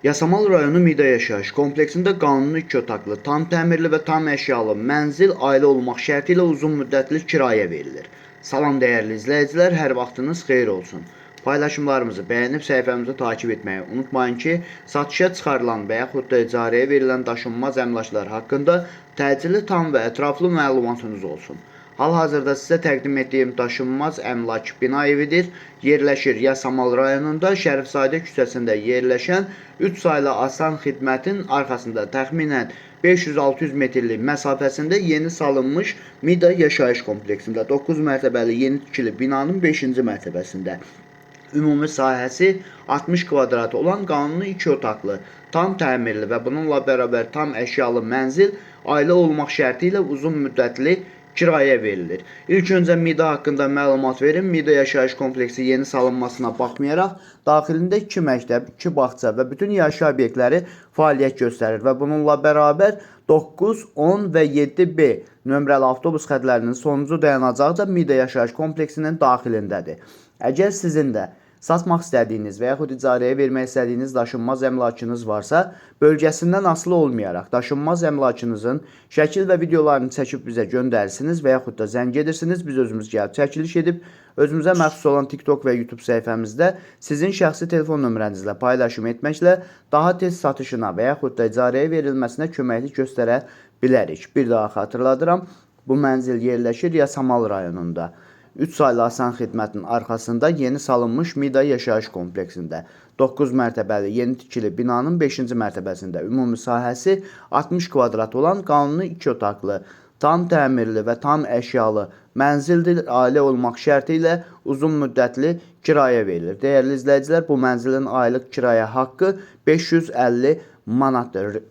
Yasamal rayonu Mida yaşayış kompleksində qanuni 2 otaqlı, tam təmirli və tam əşyalı mənzil ailə olmaq şərti ilə uzun müddətli kirayə verilir. Salam dəyərli izləyicilər, hər vaxtınız xeyir olsun. Paylaşımlarımızı bəyənib səhifəmizi takip etməyi unutmayın ki, satışa çıxarılan və yaxud da icarəyə verilən daşınmaz əmlaklar haqqında təcili, tam və ətraflı məlumatınız olsun. Hal-hazırda sizə təqdim etdiyim daşınmaz əmlak bina evidir. Yerləşir Yasamal rayonunda Şərifzadə küçəsində yerləşən 3 saylı Asan xidmətin arxasında təxminən 500-600 metrlik məsafəsində yeni salınmış Mida yaşayış kompleksində 9 mərtəbəli yeni tikili binanın 5-ci mərtəbəsində. Ümumi sahəsi 60 kvadrat olan qanuni 2 otaqlı, tam təmirli və bununla bərabər tam əşyalı mənzil ailə olmaq şərti ilə uzun müddətli kirayə verilir. İlk öncə Mida haqqında məlumat verim. Mida yaşayış kompleksi yeni salınmasına baxmayaraq, daxilində 2 məktəb, 2 bağça və bütün yaşayış obyektləri fəaliyyət göstərir və bununla bərabər 9, 10 və 7B nömrəli avtobus xətlərinin sonuncu dayanacağı da Mida yaşayış kompleksinin daxilindədir. Əgər sizin də satmaq istədiyiniz və yaxud icarəyə vermək istədiyiniz daşınmaz əmlakınız varsa, bölgəsindən asılı olmayaraq daşınmaz əmlakınızın şəkil və videolarını çəkib bizə göndərirsiniz və yaxud da zəng edirsiniz, biz özümüz gəlib çəkiliş edib, özümüzə məxsus olan TikTok və YouTube səhifəmizdə sizin şəxsi telefon nömrənizlə paylaşım etməklə daha tez satışına və yaxud da icarəyə verilməsinə köməklik göstərə bilərik. Bir daha xatırladıram, bu mənzil yerləşir Yasamal rayonunda. 3 saylı Asan xidmətin arxasında yeni salınmış Mida yaşayış kompleksində 9 mərtəbəli yeni tikili binanın 5-ci mərtəbəsində ümumi sahəsi 60 kvadrat olan qanuni 2 otaqlı, tam təmirli və tam əşyalı mənzildir, ailə olmaq şərti ilə uzun müddətli kirayə verilir. Dəyərli izləyicilər, bu mənzilin aylıq kirayə haqqı 550 manatdır.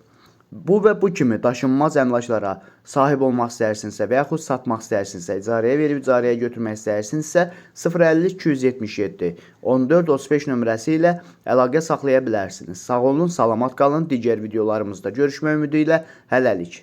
Bu və bu kimi daşınmaz əmlaklara sahib olmaq istəyirsinizsə və yaxud satmaq istəyirsinizsə, icarəyə verib icarəyə götürmək istəyirsinizsə 050 277 14 35 nömrəsi ilə əlaqə saxlaya bilərsiniz. Sağ olun, salamat qalın. Digər videolarımızda görüşmək ümidi ilə hələlik.